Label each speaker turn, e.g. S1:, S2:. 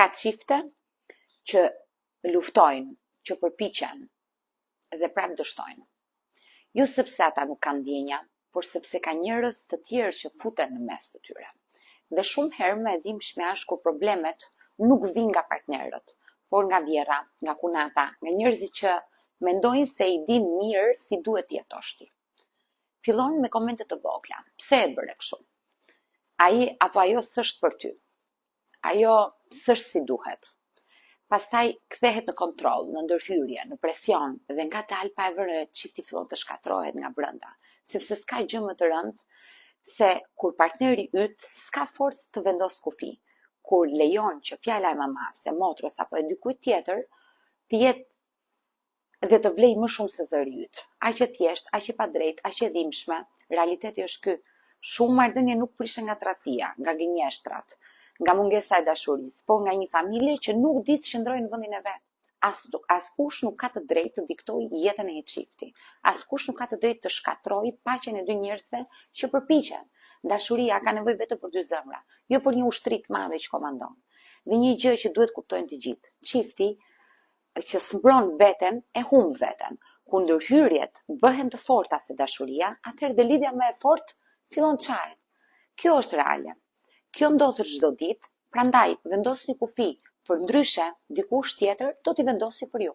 S1: Ka çifte që luftojnë, që përpiqen dhe prapë dështojnë. Jo sepse ata nuk kanë ndjenja, por sepse ka njerëz të tjerë që futen në mes të tyre. Dhe shumë herë më e dhimbshme është kur problemet nuk vijnë nga partnerët, por nga vjerra, nga kunata, nga njerëzit që mendojnë se i din mirë si duhet të jetosh ti. Fillon me komente të vogla. Pse e bëre kështu? Ai apo ajo s'është për ty. Ajo s'është si duhet. Pastaj kthehet në kontroll, në ndërhyrje, në presion dhe ngadalë pa e vënë çifti fillon të shkatrohet nga brenda, sepse s'ka gjë më të rëndë se kur partneri yt s'ka forcë të vendos kufi, kur lejon që fjala e mamas, e motrës apo e dikujt tjetër të jetë dhe të vlej më shumë se zëri yt. Aq e thjesht, aq e padrejtë, aq e dhimbshme, realiteti është ky. Shumë marrëdhënie nuk prishen nga tradhtia, nga gënjeshtrat, nga mungesa e dashurisë, por nga një familje që nuk di të qëndrojë në vendin e vet. Askush nuk ka të drejtë të diktojë jetën e një çifti. Askush nuk ka të drejtë të shkatrojë paqen e dy njerëzve që përpiqen. Dashuria ka nevojë vetëm për dy zemra, jo për një ushtri të madhe që komandon. Dhe një gjë që duhet kuptojnë të gjithë, çifti që s'mbron veten e humb veten. Kur ndërhyrjet bëhen të forta se dashuria, atëherë dhe lidhja më e fortë fillon të çahet. Kjo është reale. Kjo ndodh çdo ditë, prandaj vendosni kufi, për ndryshe dikush tjetër do t'i vendosi për ju.